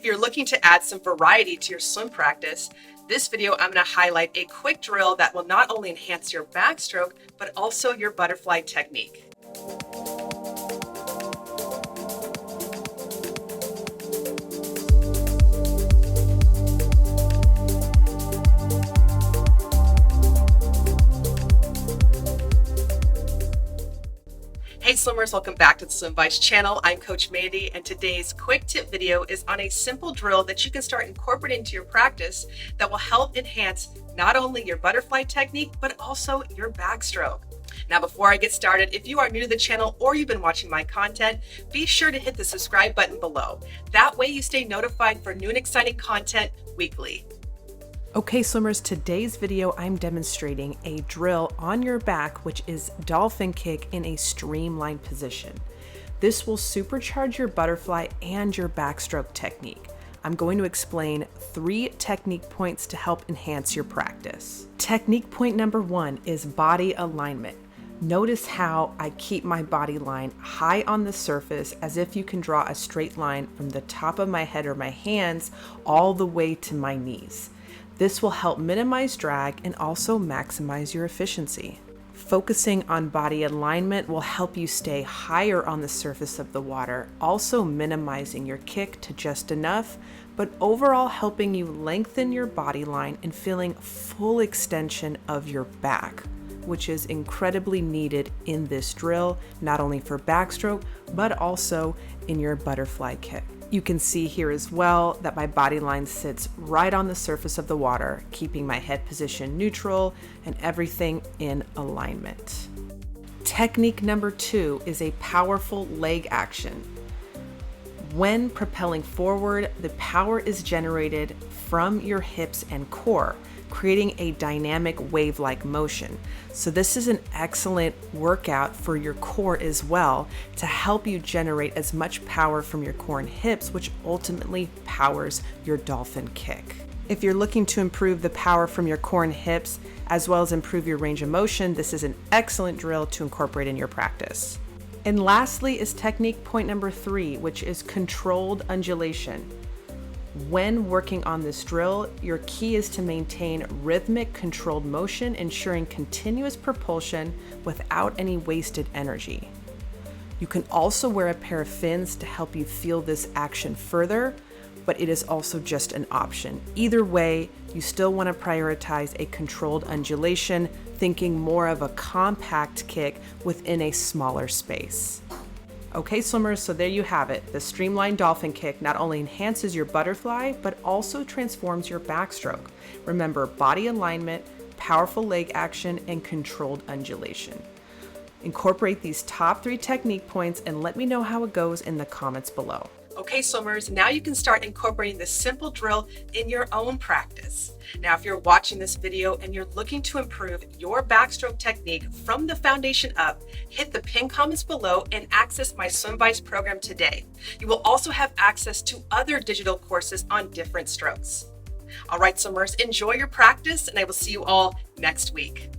you're looking to add some variety to your swim practice, this video I'm going to highlight a quick drill that will not only enhance your backstroke, but also your butterfly technique. Hey swimmers, welcome back to the SWIMVICE channel. I'm Coach Mandy, and today's quick tip video is on a simple drill that you can start incorporating into your practice that will help enhance not only your butterfly technique, but also your backstroke. Now, before I get started, if you are new to the channel or you've been watching my content, be sure to hit the subscribe button below. That way you stay notified for new and exciting content weekly. Okay swimmers, today's video I'm demonstrating a drill on your back, which is dolphin kick in a streamlined position. This will supercharge your butterfly and your backstroke technique. I'm going to explain 3 technique points to help enhance your practice. Technique point number 1 is body alignment. Notice how I keep my body line high on the surface, as if you can draw a straight line from the top of my head or my hands all the way to my knees. This will help minimize drag and also maximize your efficiency. Focusing on body alignment will help you stay higher on the surface of the water, also minimizing your kick to just enough, but overall helping you lengthen your body line and feeling full extension of your back, which is incredibly needed in this drill, not only for backstroke, but also in your butterfly kick. You can see here as well that my body line sits right on the surface of the water, keeping my head position neutral and everything in alignment. Technique number 2 is a powerful leg action. When propelling forward, the power is generated from your hips and core, creating a dynamic wave-like motion. So this is an excellent workout for your core as well, to help you generate as much power from your core and hips, which ultimately powers your dolphin kick. If you're looking to improve the power from your core and hips, as well as improve your range of motion, this is an excellent drill to incorporate in your practice. And lastly is technique point number 3, which is controlled undulation. When working on this drill, your key is to maintain rhythmic controlled motion, ensuring continuous propulsion without any wasted energy. You can also wear a pair of fins to help you feel this action further, but it is also just an option. Either way, you still want to prioritize a controlled undulation, thinking more of a compact kick within a smaller space. Okay swimmers, so there you have it. The streamlined dolphin kick not only enhances your butterfly, but also transforms your backstroke. Remember, body alignment, powerful leg action, and controlled undulation. Incorporate these top 3 technique points and let me know how it goes in the comments below. Okay swimmers, now you can start incorporating this simple drill in your own practice. Now, if you're watching this video and you're looking to improve your backstroke technique from the foundation up, hit the pinned comments below and access my SWIMVICE program today. You will also have access to other digital courses on different strokes. All right, swimmers, enjoy your practice, and I will see you all next week.